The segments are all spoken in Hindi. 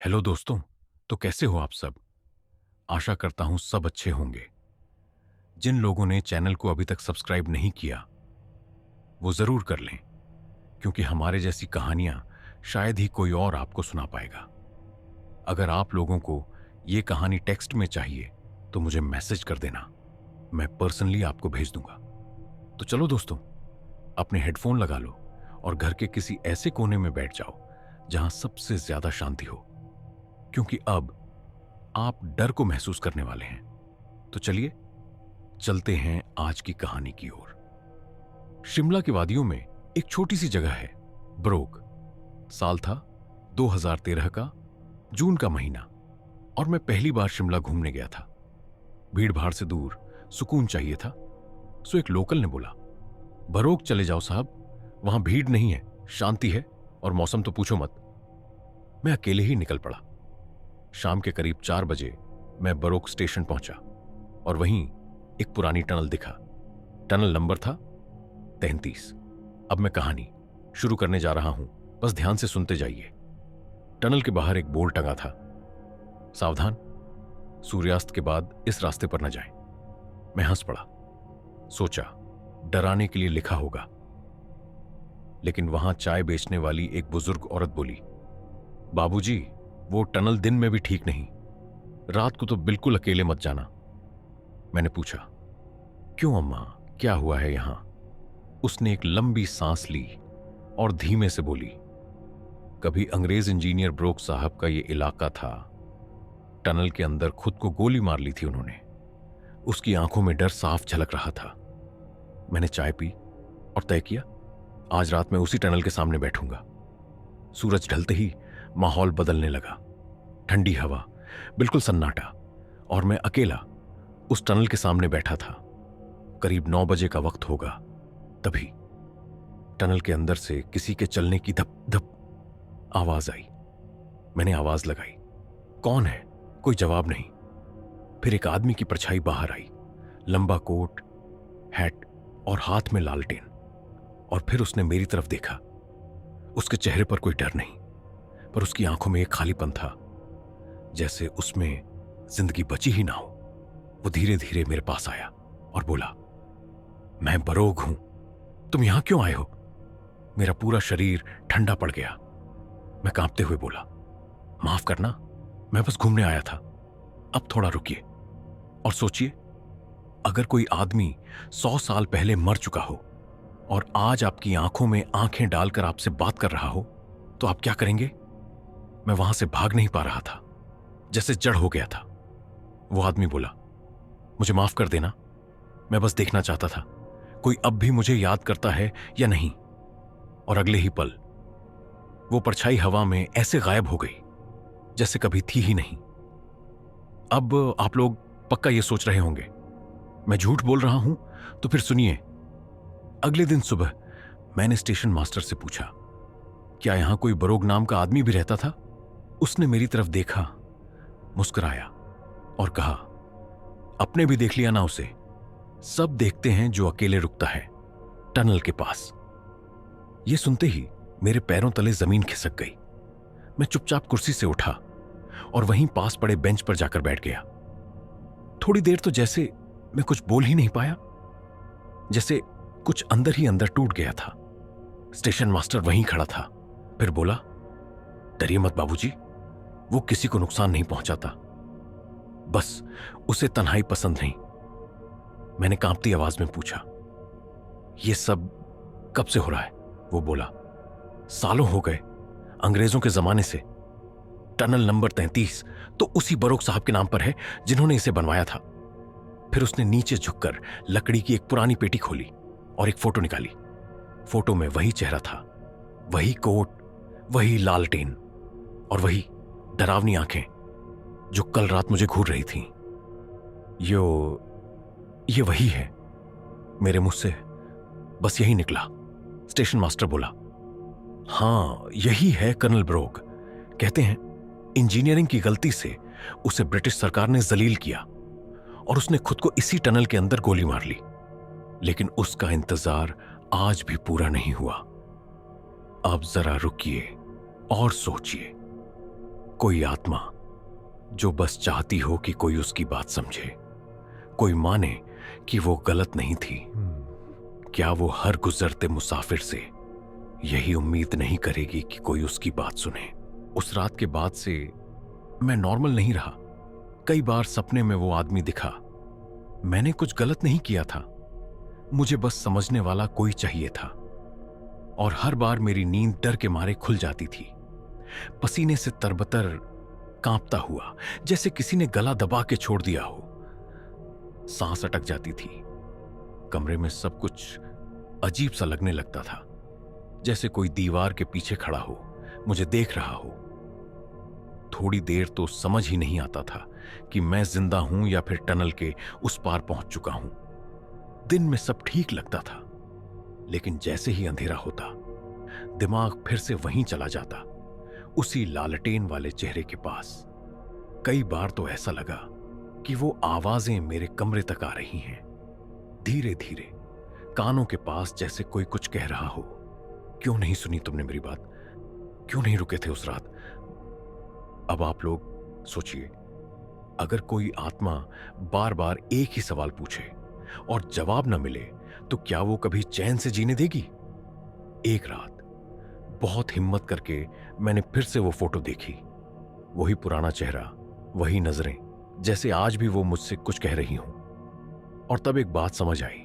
हेलो दोस्तों। तो कैसे हो आप सब? आशा करता हूं सब अच्छे होंगे। जिन लोगों ने चैनल को अभी तक सब्सक्राइब नहीं किया वो जरूर कर लें, क्योंकि हमारे जैसी कहानियां शायद ही कोई और आपको सुना पाएगा। अगर आप लोगों को ये कहानी टेक्स्ट में चाहिए तो मुझे मैसेज कर देना, मैं पर्सनली आपको भेज दूंगा। तो चलो दोस्तों, अपने हेडफोन लगा लो और घर के किसी ऐसे कोने में बैठ जाओ जहां सबसे ज्यादा शांति हो, क्योंकि अब आप डर को महसूस करने वाले हैं। तो चलिए चलते हैं आज की कहानी की ओर। शिमला की वादियों में एक छोटी सी जगह है, ब्रोक। साल था 2013 का जून का महीना, और मैं पहली बार शिमला घूमने गया था। भीड़ भाड़ से दूर सुकून चाहिए था। सो एक लोकल ने बोला, बरोक चले जाओ साहब, वहां भीड़ नहीं है, शांति है, और मौसम तो पूछो मत। मैं अकेले ही निकल पड़ा। शाम के करीब 4 बजे मैं बरोक स्टेशन पहुंचा और वहीं एक पुरानी टनल दिखा। टनल नंबर था 33। अब मैं कहानी शुरू करने जा रहा हूं, बस ध्यान से सुनते जाइए। टनल के बाहर एक बोर्ड टंगा था, सावधान, सूर्यास्त के बाद इस रास्ते पर न जाएं। मैं हंस पड़ा, सोचा डराने के लिए लिखा होगा। लेकिन वहां चाय बेचने वाली एक बुजुर्ग औरत बोली, बाबूजी, वो टनल दिन में भी ठीक नहीं, रात को तो बिल्कुल अकेले मत जाना। मैंने पूछा, क्यों अम्मा, क्या हुआ है यहां? उसने एक लंबी सांस ली और धीमे से बोली, कभी अंग्रेज इंजीनियर ब्रोक साहब का ये इलाका था। टनल के अंदर खुद को गोली मार ली थी उन्होंने। उसकी आंखों में डर साफ झलक रहा था। मैंने चाय पी और तय किया, आज रात में उसी टनल के सामने बैठूंगा। सूरज ढलते ही माहौल बदलने लगा। ठंडी हवा, बिल्कुल सन्नाटा, और मैं अकेला उस टनल के सामने बैठा था। करीब 9 बजे का वक्त होगा। तभी टनल के अंदर से किसी के चलने की धप धप आवाज आई। मैंने आवाज लगाई, कौन है? कोई जवाब नहीं। फिर एक आदमी की परछाई बाहर आई, लंबा कोट, हैट और हाथ में लालटेन। और फिर उसने मेरी तरफ देखा। उसके चेहरे पर कोई डर नहीं, पर उसकी आंखों में एक खालीपन था, जैसे उसमें जिंदगी बची ही ना हो। वो धीरे धीरे मेरे पास आया और बोला, मैं बरोग हूं, तुम यहां क्यों आए हो? मेरा पूरा शरीर ठंडा पड़ गया। मैं कांपते हुए बोला, माफ करना, मैं बस घूमने आया था। अब थोड़ा रुकिए और सोचिए, अगर कोई आदमी 100 साल पहले मर चुका हो और आज आपकी आंखों में आंखें डालकर आपसे बात कर रहा हो, तो आप क्या करेंगे? मैं वहां से भाग नहीं पा रहा था, जैसे जड़ हो गया था। वो आदमी बोला, मुझे माफ कर देना, मैं बस देखना चाहता था कोई अब भी मुझे याद करता है या नहीं। और अगले ही पल वो परछाई हवा में ऐसे गायब हो गई जैसे कभी थी ही नहीं। अब आप लोग पक्का ये सोच रहे होंगे मैं झूठ बोल रहा हूं, तो फिर सुनिए। अगले दिन सुबह मैंने स्टेशन मास्टर से पूछा, क्या यहां कोई बरोग नाम का आदमी भी रहता था? उसने मेरी तरफ देखा, मुस्कुराया और कहा, अपने भी देख लिया ना उसे, सब देखते हैं जो अकेले रुकता है टनल के पास। यह सुनते ही मेरे पैरों तले जमीन खिसक गई। मैं चुपचाप कुर्सी से उठा और वहीं पास पड़े बेंच पर जाकर बैठ गया। थोड़ी देर तो जैसे मैं कुछ बोल ही नहीं पाया, जैसे कुछ अंदर ही अंदर टूट गया था। स्टेशन मास्टर वहीं खड़ा था, फिर बोला, डरिए मत बाबूजी, वो किसी को नुकसान नहीं पहुंचाता, बस उसे तन्हाई पसंद नहीं। मैंने कांपती आवाज में पूछा, ये सब कब से हो रहा है? वो बोला, सालों हो गए, अंग्रेजों के जमाने से। टनल नंबर 33 तो उसी बरोक साहब के नाम पर है जिन्होंने इसे बनवाया था। फिर उसने नीचे झुककर लकड़ी की एक पुरानी पेटी खोली और एक फोटो निकाली। फोटो में वही चेहरा था, वही कोट, वही लालटेन और वही डरावनी आंखें जो कल रात मुझे घूर रही थीं। ये वही है। मेरे मुंह से बस यही निकला। स्टेशन मास्टर बोला, हां, यही है कर्नल ब्रोक। कहते हैं इंजीनियरिंग की गलती से उसे ब्रिटिश सरकार ने जलील किया और उसने खुद को इसी टनल के अंदर गोली मार ली। लेकिन उसका इंतजार आज भी पूरा नहीं हुआ। अब जरा रुकिए और सोचिए। कोई आत्मा जो बस चाहती हो कि कोई उसकी बात समझे, कोई माने कि वो गलत नहीं थी। क्या वो हर गुजरते मुसाफिर से यही उम्मीद नहीं करेगी कि कोई उसकी बात सुने? उस रात के बाद से मैं नॉर्मल नहीं रहा। कई बार सपने में वो आदमी दिखा। मैंने कुछ गलत नहीं किया था, मुझे बस समझने वाला कोई चाहिए था। और हर बार मेरी नींद डर के मारे खुल जाती थी, पसीने से तरबतर, कांपता हुआ, जैसे किसी ने गला दबा के छोड़ दिया हो। सांस अटक जाती थी। कमरे में सब कुछ अजीब सा लगने लगता था, जैसे कोई दीवार के पीछे खड़ा हो, मुझे देख रहा हो। थोड़ी देर तो समझ ही नहीं आता था कि मैं जिंदा हूं या फिर टनल के उस पार पहुंच चुका हूं। दिन में सब ठीक लगता था, लेकिन जैसे ही अंधेरा होता, दिमाग फिर से वहीं चला जाता, उसी लालटेन वाले चेहरे के पास। कई बार तो ऐसा लगा कि वो आवाजें मेरे कमरे तक आ रही हैं, धीरे धीरे, कानों के पास, जैसे कोई कुछ कह रहा हो। क्यों नहीं सुनी तुमने मेरी बात? क्यों नहीं रुके थे उस रात? अब आप लोग सोचिए, अगर कोई आत्मा बार बार एक ही सवाल पूछे और जवाब न मिले, तो क्या वो कभी चैन से जीने देगी? एक रात बहुत हिम्मत करके मैंने फिर से वो फोटो देखी। वही पुराना चेहरा, वही नजरें, जैसे आज भी वो मुझसे कुछ कह रही हूं। और तब एक बात समझ आई,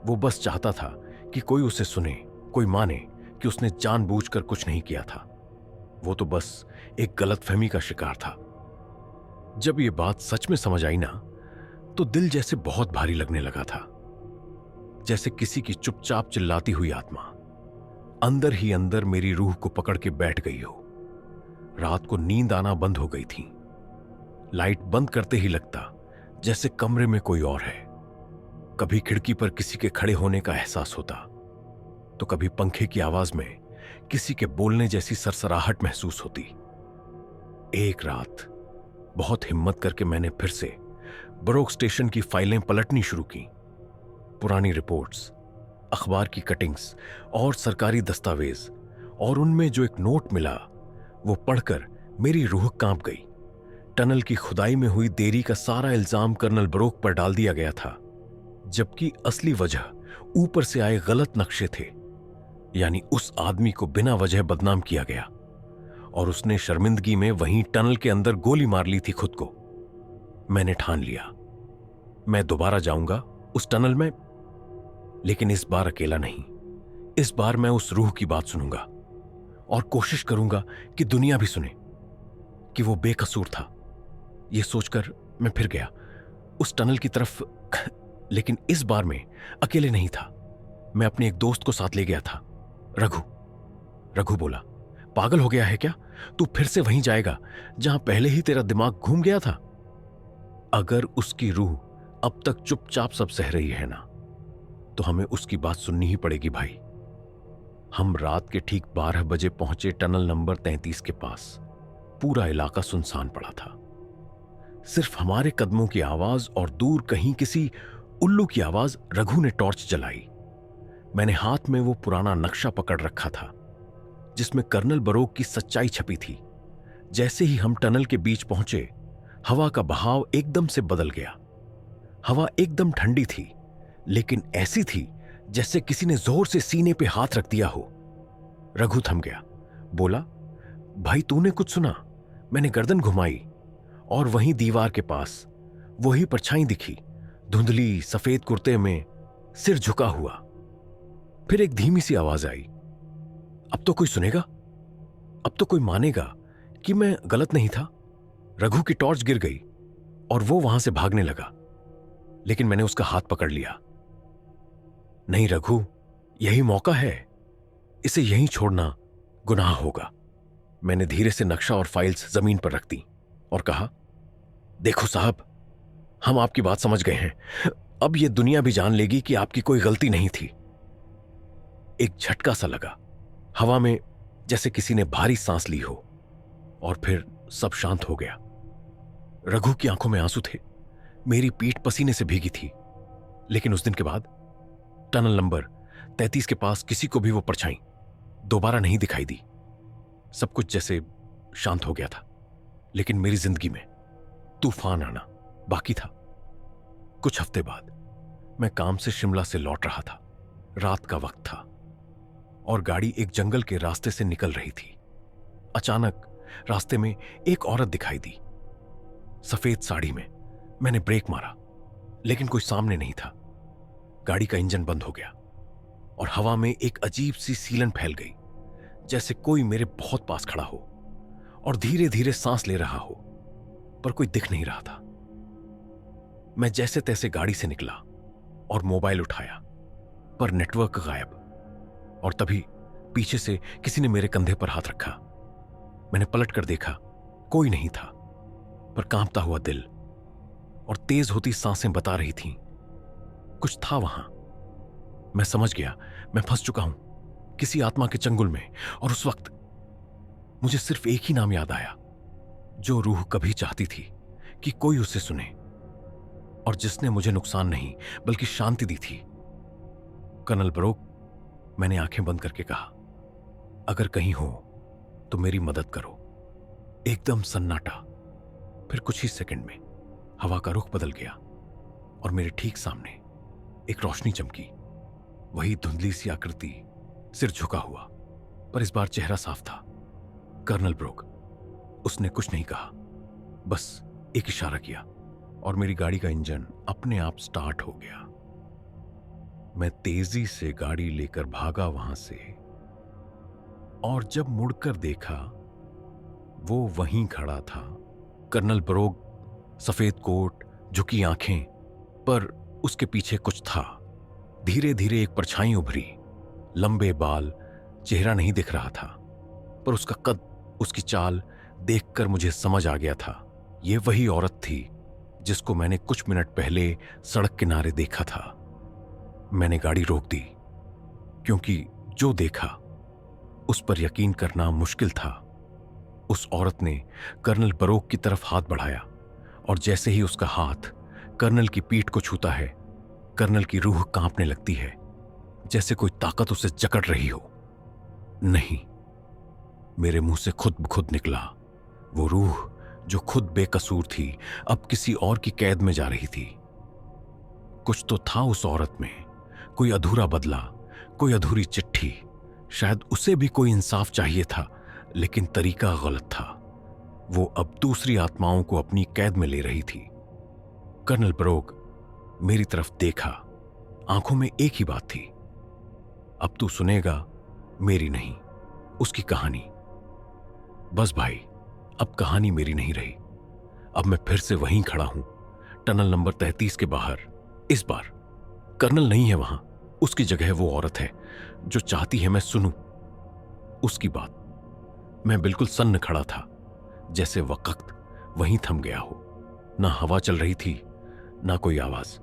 वो बस चाहता था कि कोई उसे सुने, कोई माने कि उसने जानबूझकर कुछ नहीं किया था। वो तो बस एक गलतफहमी का शिकार था। जब ये बात सच में समझ आई ना, तो दिल जैसे बहुत भारी लगने लगा था, जैसे किसी की चुपचाप चिल्लाती हुई आत्मा अंदर ही अंदर मेरी रूह को पकड़ के बैठ गई हो। रात को नींद आना बंद हो गई थी। लाइट बंद करते ही लगता जैसे कमरे में कोई और है। कभी खिड़की पर किसी के खड़े होने का एहसास होता, तो कभी पंखे की आवाज में किसी के बोलने जैसी सरसराहट महसूस होती। एक रात बहुत हिम्मत करके मैंने फिर से बरोक स्टेशन की फाइलें पलटनी शुरू की। पुरानी रिपोर्ट्स, अखबार की कटिंग्स और सरकारी दस्तावेज, और उनमें जो एक नोट मिला, वो पढ़कर मेरी रूह कांप गई। टनल की खुदाई में हुई देरी का सारा इल्जाम कर्नल बरोक पर डाल दिया गया था, जबकि असली वजह ऊपर से आए गलत नक्शे थे। यानी उस आदमी को बिना वजह बदनाम किया गया, और उसने शर्मिंदगी में वहीं टनल के अंदर गोली मार ली थी खुद को। मैंने ठान लिया, मैं दोबारा जाऊंगा उस टनल में, लेकिन इस बार अकेला नहीं। इस बार मैं उस रूह की बात सुनूंगा, और कोशिश करूंगा कि दुनिया भी सुने कि वो बेकसूर था। यह सोचकर मैं फिर गया उस टनल की तरफ, लेकिन इस बार मैं अकेले नहीं था। मैं अपने एक दोस्त को साथ ले गया था, रघु। रघु बोला, पागल हो गया है क्या? तू फिर से वहीं जाएगा जहां पहले ही तेरा दिमाग घूम गया था? अगर उसकी रूह अब तक चुपचाप सब सह रही है ना, तो हमें उसकी बात सुननी ही पड़ेगी भाई। हम रात के ठीक 12 बजे पहुंचे टनल नंबर 33 के पास। पूरा इलाका सुनसान पड़ा था। सिर्फ हमारे कदमों की आवाज और दूर कहीं किसी उल्लू की आवाज। रघु ने टॉर्च जलाई। मैंने हाथ में वो पुराना नक्शा पकड़ रखा था जिसमें कर्नल बरोक की सच्चाई छपी थी। जैसे ही हम टनल के बीच पहुंचे, हवा का बहाव एकदम से बदल गया। हवा एकदम ठंडी थी, लेकिन ऐसी थी जैसे किसी ने जोर से सीने पे हाथ रख दिया हो। रघु थम गया, बोला, भाई तूने कुछ सुना? मैंने गर्दन घुमाई, और वहीं दीवार के पास वही परछाई दिखी, धुंधली सफेद कुर्ते में, सिर झुका हुआ। फिर एक धीमी सी आवाज आई, अब तो कोई सुनेगा, अब तो कोई मानेगा कि मैं गलत नहीं था। रघु की टॉर्च गिर गई और वो वहां से भागने लगा, लेकिन मैंने उसका हाथ पकड़ लिया। नहीं रघु, यही मौका है, इसे यहीं छोड़ना गुनाह होगा। मैंने धीरे से नक्शा और फाइल्स जमीन पर रख दी और कहा, देखो साहब, हम आपकी बात समझ गए हैं। अब यह दुनिया भी जान लेगी कि आपकी कोई गलती नहीं थी। एक झटका सा लगा हवा में, जैसे किसी ने भारी सांस ली हो, और फिर सब शांत हो गया। रघु की आंखों में आंसू थे, मेरी पीठ पसीने से भीगी थी। लेकिन उस दिन के बाद टनल नंबर 33 के पास किसी को भी वो परछाई दोबारा नहीं दिखाई दी। सब कुछ जैसे शांत हो गया था। लेकिन मेरी जिंदगी में तूफान आना बाकी था। कुछ हफ्ते बाद मैं काम से शिमला से लौट रहा था। रात का वक्त था और गाड़ी एक जंगल के रास्ते से निकल रही थी। अचानक रास्ते में एक औरत दिखाई दी, सफेद साड़ी में। मैंने ब्रेक मारा, लेकिन कोई सामने नहीं था। गाड़ी का इंजन बंद हो गया और हवा में एक अजीब सी सीलन फैल गई, जैसे कोई मेरे बहुत पास खड़ा हो और धीरे धीरे सांस ले रहा हो, पर कोई दिख नहीं रहा था। मैं जैसे तैसे गाड़ी से निकला और मोबाइल उठाया, पर नेटवर्क गायब। और तभी पीछे से किसी ने मेरे कंधे पर हाथ रखा। मैंने पलट कर देखा, कोई नहीं था, पर कांपता हुआ दिल और तेज होती सांसें बता रही थीं कुछ था वहां। मैं समझ गया मैं फंस चुका हूं किसी आत्मा के चंगुल में। और उस वक्त मुझे सिर्फ एक ही नाम याद आया, जो रूह कभी चाहती थी कि कोई उसे सुने, और जिसने मुझे नुकसान नहीं बल्कि शांति दी थी। कर्नल ब्रोक, मैंने आंखें बंद करके कहा, अगर कहीं हो तो मेरी मदद करो। एकदम सन्नाटा। फिर कुछ ही सेकंड में हवा का रुख बदल गया और मेरे ठीक सामने एक रोशनी चमकी। वही धुंधली सी आकृति, सिर झुका हुआ, पर इस बार चेहरा साफ था। Colonel Brock. उसने कुछ नहीं कहा, बस एक इशारा किया और मेरी गाड़ी का इंजन अपने आप स्टार्ट हो गया। मैं तेजी से गाड़ी लेकर भागा वहां से, और जब मुड़कर देखा वो वहीं खड़ा था। कर्नल ब्रोक, सफेद कोट, झुकी आंखें, पर उसके पीछे कुछ था। धीरे धीरे एक परछाई उभरी, लंबे बाल, चेहरा नहीं दिख रहा था, पर उसका कद, उसकी चाल देखकर मुझे समझ आ गया था ये वही औरत थी जिसको मैंने कुछ मिनट पहले सड़क किनारे देखा था। मैंने गाड़ी रोक दी, क्योंकि जो देखा उस पर यकीन करना मुश्किल था। उस औरत ने कर्नल ब्रोक की तरफ हाथ बढ़ाया, और जैसे ही उसका हाथ कर्नल की पीठ को छूता है, कर्नल की रूह कांपने लगती है, जैसे कोई ताकत उसे जकड़ रही हो। नहीं, मेरे मुंह से खुद ब खुद निकला, वो रूह जो खुद बेकसूर थी अब किसी और की कैद में जा रही थी। कुछ तो था उस औरत में, कोई अधूरा बदला, कोई अधूरी चिट्ठी। शायद उसे भी कोई इंसाफ चाहिए था, लेकिन तरीका गलत था। वो अब दूसरी आत्माओं को अपनी कैद में ले रही थी। कर्नल ब्रोक मेरी तरफ देखा, आंखों में एक ही बात थी, अब तू सुनेगा मेरी नहीं, उसकी कहानी। बस भाई, अब कहानी मेरी नहीं रही। अब मैं फिर से वहीं खड़ा हूं, टनल नंबर 33 के बाहर। इस बार कर्नल नहीं है वहां, उसकी जगह वो औरत है जो चाहती है मैं सुनूं उसकी बात। मैं बिल्कुल सन्न खड़ा था, जैसे वक्त वहीं थम गया हो। ना हवा चल रही थी, ना कोई आवाज,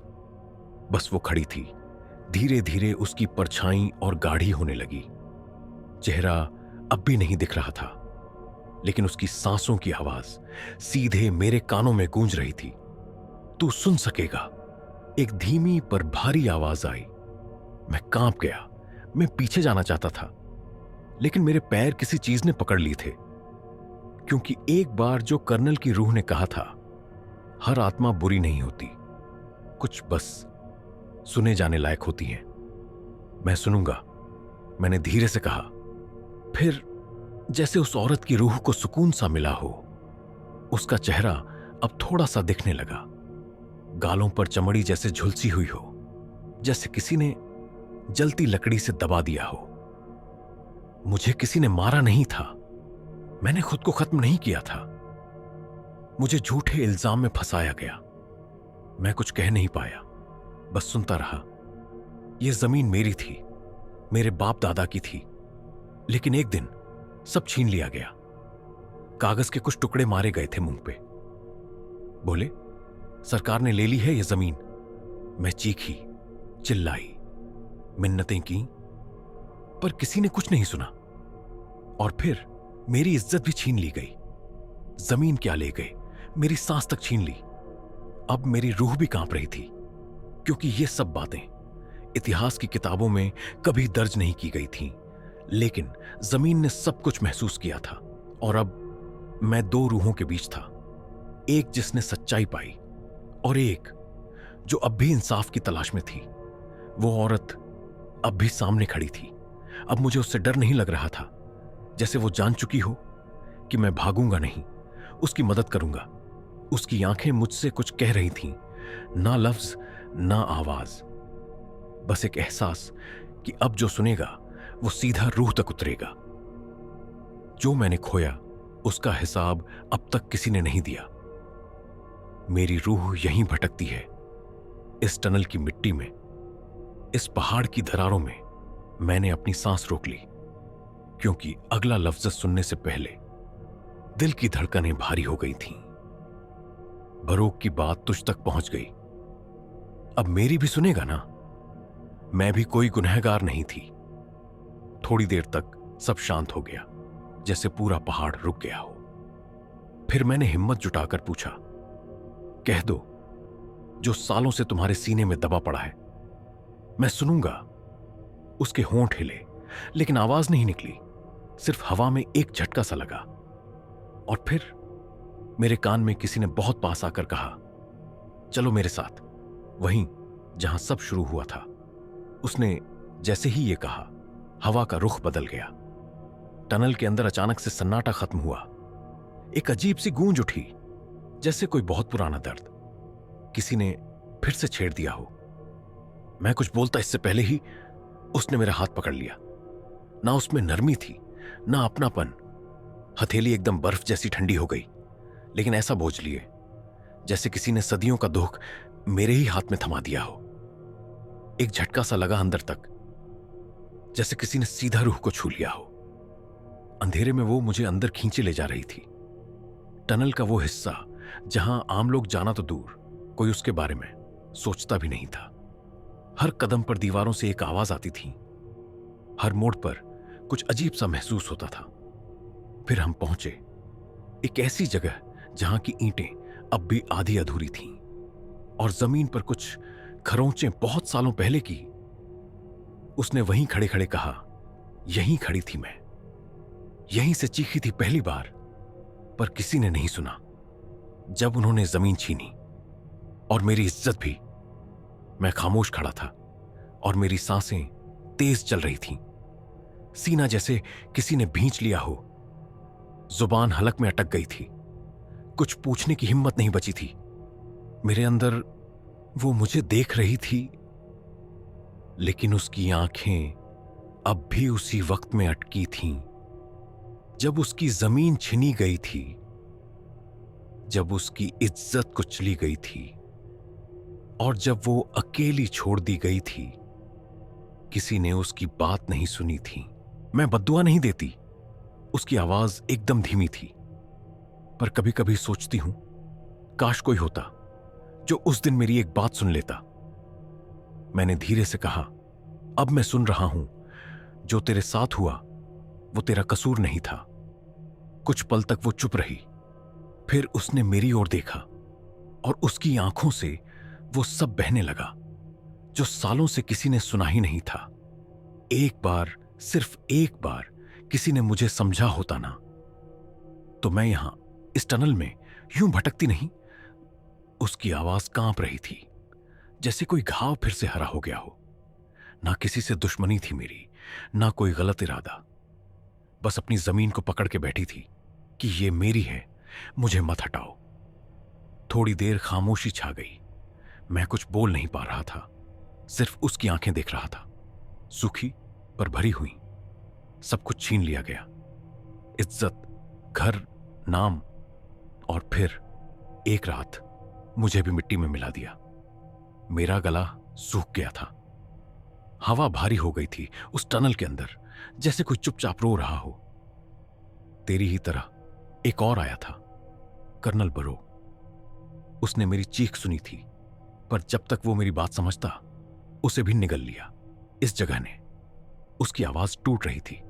बस वो खड़ी थी। धीरे धीरे उसकी परछाई और गाढ़ी होने लगी। चेहरा अब भी नहीं दिख रहा था, लेकिन उसकी सांसों की आवाज सीधे मेरे कानों में गूंज रही थी। तू सुन सकेगा, एक धीमी पर भारी आवाज आई। मैं कांप गया। मैं पीछे जाना चाहता था, लेकिन मेरे पैर किसी चीज ने पकड़ लिए थे, क्योंकि एक बार जो कर्नल की रूह ने कहा था, हर आत्मा बुरी नहीं होती, कुछ बस सुने जाने लायक होती हैं। मैं सुनूंगा, मैंने धीरे से कहा। फिर जैसे उस औरत की रूह को सुकून सा मिला हो, उसका चेहरा अब थोड़ा सा दिखने लगा। गालों पर चमड़ी जैसे झुलसी हुई हो, जैसे किसी ने जलती लकड़ी से दबा दिया हो। मुझे किसी ने मारा नहीं था, मैंने खुद को खत्म नहीं किया था। मुझे झूठे इल्जाम में फंसाया गया। मैं कुछ कह नहीं पाया, बस सुनता रहा। यह जमीन मेरी थी, मेरे बाप दादा की थी, लेकिन एक दिन सब छीन लिया गया। कागज के कुछ टुकड़े मारे गए थे मुंह पे। बोले, सरकार ने ले ली है यह जमीन। मैं चीखी, चिल्लाई, मिन्नतें की, पर किसी ने कुछ नहीं सुना। और फिर मेरी इज्जत भी छीन ली गई। जमीन क्या ले गए, मेरी सांस तक छीन ली। अब मेरी रूह भी कांप रही थी, क्योंकि ये सब बातें इतिहास की किताबों में कभी दर्ज नहीं की गई थीं, लेकिन जमीन ने सब कुछ महसूस किया था। और अब मैं दो रूहों के बीच था, एक जिसने सच्चाई पाई और एक जो अब भी इंसाफ की तलाश में थी। वो औरत अब भी सामने खड़ी थी। अब मुझे उससे डर नहीं लग रहा था, जैसे वो जान चुकी हो कि मैं भागूंगा नहीं, उसकी मदद करूंगा। उसकी आंखें मुझसे कुछ कह रही थीं, ना लफ्ज ना आवाज, बस एक एहसास कि अब जो सुनेगा वो सीधा रूह तक उतरेगा। जो मैंने खोया उसका हिसाब अब तक किसी ने नहीं दिया। मेरी रूह यहीं भटकती है, इस टनल की मिट्टी में, इस पहाड़ की दरारों में। मैंने अपनी सांस रोक ली, क्योंकि अगला लफ्ज सुनने से पहले दिल की धड़कनें भारी हो गई थीं। बरोक की बात तुझ तक पहुंच गई, अब मेरी भी सुनेगा ना? मैं भी कोई गुनहगार नहीं थी। थोड़ी देर तक सब शांत हो गया, जैसे पूरा पहाड़ रुक गया हो। फिर मैंने हिम्मत जुटाकर पूछा, कह दो जो सालों से तुम्हारे सीने में दबा पड़ा है, मैं सुनूंगा। उसके होंठ हिले, लेकिन आवाज नहीं निकली। सिर्फ हवा में एक झटका सा लगा, और फिर मेरे कान में किसी ने बहुत पास आकर कहा, चलो मेरे साथ, वहीं जहां सब शुरू हुआ था। उसने जैसे ही ये कहा, हवा का रुख बदल गया। टनल के अंदर अचानक से सन्नाटा खत्म हुआ। एक अजीब सी गूंज उठी, जैसे कोई बहुत पुराना दर्द किसी ने फिर से छेड़ दिया हो। मैं कुछ बोलता इससे पहले ही उसने मेरा हाथ पकड़ लिया। ना उसमें नरमी थी, ना अपनापन। हथेली एकदम बर्फ जैसी ठंडी हो गई, लेकिन ऐसा बोझ लिए जैसे किसी ने सदियों का दुख मेरे ही हाथ में थमा दिया हो। एक झटका सा लगा अंदर तक, जैसे किसी ने सीधा रूह को छू लिया हो। अंधेरे में वो मुझे अंदर खींचे ले जा रही थी। टनल का वो हिस्सा जहां आम लोग जाना तो दूर, कोई उसके बारे में सोचता भी नहीं था। हर कदम पर दीवारों से एक आवाज आती थी, हर मोड़ पर कुछ अजीब सा महसूस होता था। फिर हम पहुंचे एक ऐसी जगह जहां की ईंटें अब भी आधी अधूरी थीं, और जमीन पर कुछ खरोंचें बहुत सालों पहले की। उसने वहीं खड़े खड़े कहा, यहीं खड़ी थी मैं, यहीं से चीखी थी पहली बार, पर किसी ने नहीं सुना। जब उन्होंने जमीन छीनी और मेरी इज्जत भी, मैं खामोश खड़ा था और मेरी सांसें तेज चल रही थीं। सीना जैसे किसी ने भींच लिया हो। जुबान हलक में अटक गई थी, कुछ पूछने की हिम्मत नहीं बची थी। मेरे अंदर वो मुझे देख रही थी, लेकिन उसकी आंखें अब भी उसी वक्त में अटकी थीं जब उसकी जमीन छिनी गई थी, जब उसकी इज्जत कुचली गई थी, और जब वो अकेली छोड़ दी गई थी। किसी ने उसकी बात नहीं सुनी थी। मैं बद्दुआ नहीं देती, उसकी आवाज एकदम धीमी थी, पर कभी कभी सोचती हूं, काश कोई होता जो उस दिन मेरी एक बात सुन लेता। मैंने धीरे से कहा, अब मैं सुन रहा हूं, जो तेरे साथ हुआ वो तेरा कसूर नहीं था। कुछ पल तक वो चुप रही, फिर उसने मेरी ओर देखा, और उसकी आंखों से वो सब बहने लगा जो सालों से किसी ने सुना ही नहीं था। एक बार, सिर्फ एक बार किसी ने मुझे समझा होता ना, तो मैं यहां इस टनल में यूं भटकती नहीं। उसकी आवाज कांप रही थी, जैसे कोई घाव फिर से हरा हो गया हो। ना किसी से दुश्मनी थी मेरी, ना कोई गलत इरादा। बस अपनी जमीन को पकड़ के बैठी थी कि ये मेरी है, मुझे मत हटाओ। थोड़ी देर खामोशी छा गई। मैं कुछ बोल नहीं पा रहा था, सिर्फ उसकी आंखें देख रहा था, सूखी पर भरी हुई। सब कुछ छीन लिया गया, इज्जत, घर, नाम, और फिर एक रात मुझे भी मिट्टी में मिला दिया। मेरा गला सूख गया था। हवा भारी हो गई थी उस टनल के अंदर, जैसे कोई चुपचाप रो रहा हो। तेरी ही तरह एक और आया था, कर्नल बरो। उसने मेरी चीख सुनी थी, पर जब तक वो मेरी बात समझता, उसे भी निगल लिया इस जगह ने। उसकी आवाज टूट रही थी,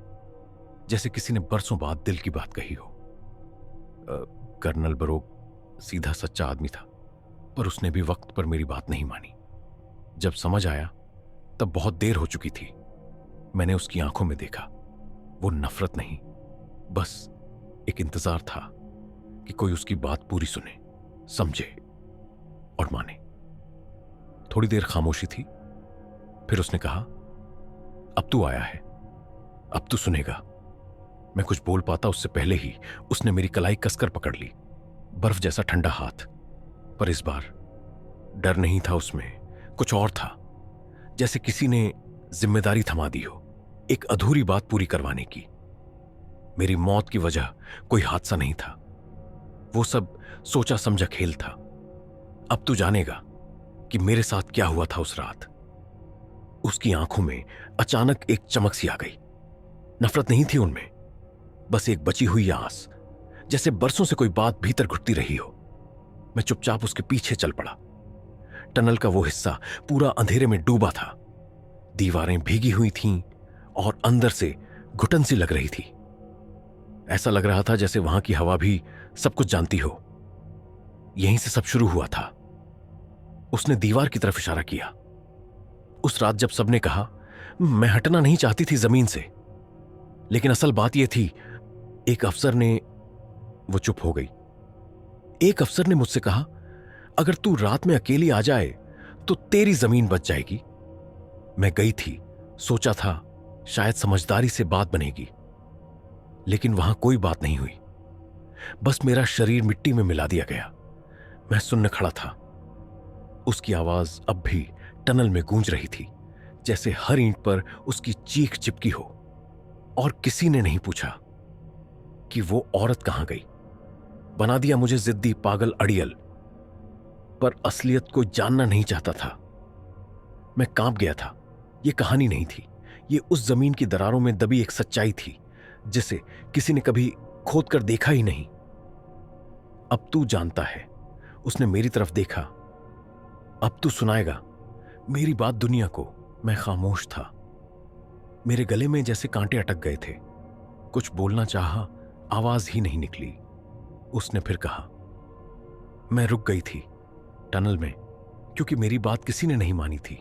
जैसे किसी ने बरसों बाद दिल की बात कही हो। कर्नल बरो सीधा सच्चा आदमी था, पर उसने भी वक्त पर मेरी बात नहीं मानी। जब समझ आया तब बहुत देर हो चुकी थी। मैंने उसकी आंखों में देखा, वो नफरत नहीं, बस एक इंतजार था। कि कोई उसकी बात पूरी सुने, समझे और माने। थोड़ी देर खामोशी थी, फिर उसने कहा, अब तू आया है, अब तू सुनेगा। मैं कुछ बोल पाता उससे पहले ही उसने मेरी कलाई कसकर पकड़ ली, बर्फ जैसा ठंडा हाथ। पर इस बार डर नहीं था उसमें, कुछ और था, जैसे किसी ने जिम्मेदारी थमा दी हो, एक अधूरी बात पूरी करवाने की। मेरी मौत की वजह कोई हादसा नहीं था, वो सब सोचा समझा खेल था। अब तू जानेगा कि मेरे साथ क्या हुआ था उस रात। उसकी आंखों में अचानक एक चमक सी आ गई। नफरत नहीं थी उनमें, बस एक बची हुई आस, जैसे बरसों से कोई बात भीतर घुटती रही हो। मैं चुपचाप उसके पीछे चल पड़ा। टनल का वो हिस्सा पूरा अंधेरे में डूबा था, दीवारें भीगी हुई थीं और अंदर से घुटन सी लग रही थी। ऐसा लग रहा था जैसे वहां की हवा भी सब कुछ जानती हो। यहीं से सब शुरू हुआ था। उसने दीवार की तरफ इशारा किया। उस रात जब सबने कहा मैं हटना नहीं चाहती थी जमीन से, लेकिन असल बात यह थी, एक अफसर ने, वो चुप हो गई। एक अफसर ने मुझसे कहा, अगर तू रात में अकेली आ जाए तो तेरी जमीन बच जाएगी। मैं गई थी, सोचा था शायद समझदारी से बात बनेगी, लेकिन वहां कोई बात नहीं हुई। बस मेरा शरीर मिट्टी में मिला दिया गया। मैं सुन्न खड़ा था। उसकी आवाज अब भी टनल में गूंज रही थी, जैसे हर ईंट पर उसकी चीख चिपकी हो। और किसी ने नहीं पूछा कि वो औरत कहां गई। बना दिया मुझे जिद्दी, पागल, अड़ियल, पर असलियत को जानना नहीं चाहता था। मैं कांप गया था। ये कहानी नहीं थी, ये उस जमीन की दरारों में दबी एक सच्चाई थी, जिसे किसी ने कभी खोद कर देखा ही नहीं। अब तू जानता है, उसने मेरी तरफ देखा। अब तू सुनाएगा मेरी बात दुनिया को। मैं खामोश था। मेरे गले में जैसे कांटे अटक गए थे। कुछ बोलना चाहा, आवाज ही नहीं निकली। उसने फिर कहा, मैं रुक गई थी टनल में, क्योंकि मेरी बात किसी ने नहीं मानी थी।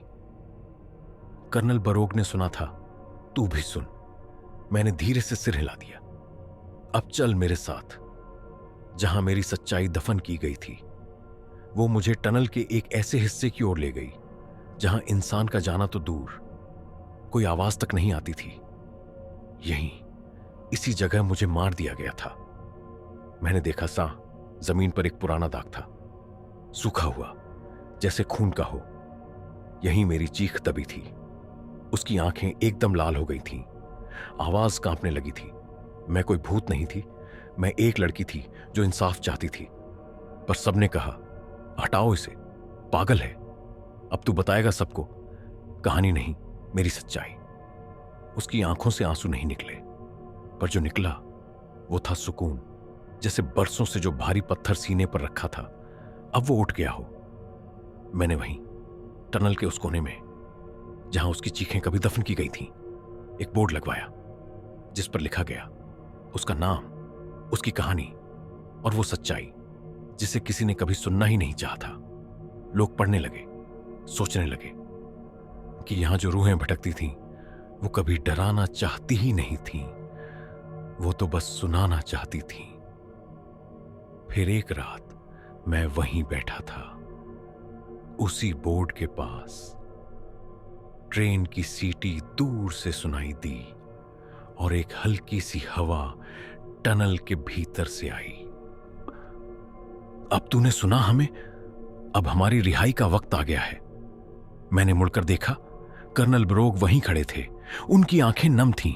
कर्नल बरोग ने सुना था, तू भी सुन। मैंने धीरे से सिर हिला दिया। अब चल मेरे साथ, जहां मेरी सच्चाई दफन की गई थी। वो मुझे टनल के एक ऐसे हिस्से की ओर ले गई जहां इंसान का जाना तो दूर, कोई आवाज तक नहीं आती थी। यहीं, इसी जगह मुझे मार दिया गया था। मैंने देखा जमीन पर एक पुराना दाग था, सूखा हुआ, जैसे खून का हो। यहीं मेरी चीख दबी थी। उसकी आंखें एकदम लाल हो गई थीं। आवाज कांपने लगी थी। मैं कोई भूत नहीं थी, मैं एक लड़की थी जो इंसाफ चाहती थी। पर सबने कहा, हटाओ इसे, पागल है। अब तू बताएगा सबको, कहानी नहीं, मेरी सच्चाई। उसकी आंखों से आंसू नहीं निकले, पर जो निकला वो था सुकून, जैसे बरसों से जो भारी पत्थर सीने पर रखा था अब वो उठ गया हो। मैंने वहीं टनल के उस कोने में, जहां उसकी चीखें कभी दफन की गई थीं, एक बोर्ड लगवाया जिस पर लिखा गया उसका नाम, उसकी कहानी और वो सच्चाई जिसे किसी ने कभी सुनना ही नहीं चाहा था। लोग पढ़ने लगे, सोचने लगे कि यहां जो रूहें भटकती थीं वो कभी डराना चाहती ही नहीं थीं, वो तो बस सुनाना चाहती थीं। फिर एक रात मैं वहीं बैठा था, उसी बोर्ड के पास। ट्रेन की सीटी दूर से सुनाई दी और एक हल्की सी हवा टनल के भीतर से आई। अब तूने सुना हमें, अब हमारी रिहाई का वक्त आ गया है। मैंने मुड़कर देखा, कर्नल बरोग वहीं खड़े थे। उनकी आंखें नम थीं,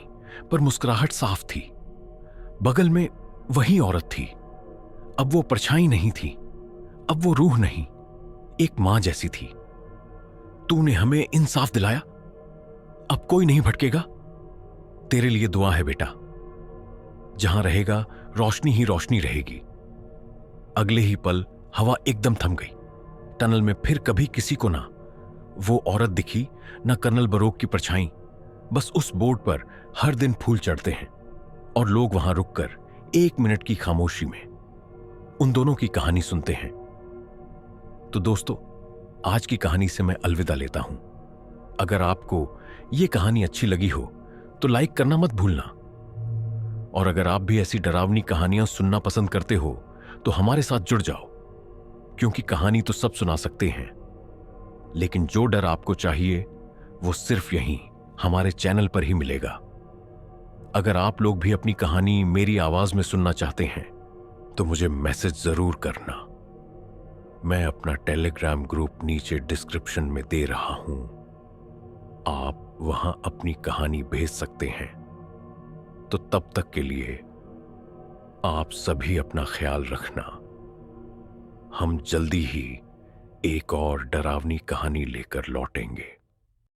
पर मुस्कुराहट साफ थी। बगल में वही औरत थी। अब वो परछाई नहीं थी, अब वो रूह नहीं, एक मां जैसी थी। तूने हमें इंसाफ दिलाया, अब कोई नहीं भटकेगा। तेरे लिए दुआ है बेटा। जहां रहेगा रोशनी ही रोशनी रहेगी। अगले ही पल हवा एकदम थम गई। टनल में फिर कभी किसी को ना वो औरत दिखी, ना कर्नल बरोग की परछाई। बस उस बोर्ड पर हर दिन फूल चढ़ते हैं और लोग वहां रुककर 1 मिनट की खामोशी में उन दोनों की कहानी सुनते हैं। तो दोस्तों, आज की कहानी से मैं अलविदा लेता हूं। अगर आपको यह कहानी अच्छी लगी हो तो लाइक करना मत भूलना। और अगर आप भी ऐसी डरावनी कहानियां सुनना पसंद करते हो तो हमारे साथ जुड़ जाओ, क्योंकि कहानी तो सब सुना सकते हैं, लेकिन जो डर आपको चाहिए वो सिर्फ यहीं हमारे चैनल पर ही मिलेगा। अगर आप लोग भी अपनी कहानी मेरी आवाज में सुनना चाहते हैं तो मुझे मैसेज जरूर करना। मैं अपना टेलीग्राम ग्रुप नीचे डिस्क्रिप्शन में दे रहा हूं, आप वहां अपनी कहानी भेज सकते हैं। तो तब तक के लिए आप सभी अपना ख्याल रखना। हम जल्दी ही एक और डरावनी कहानी लेकर लौटेंगे।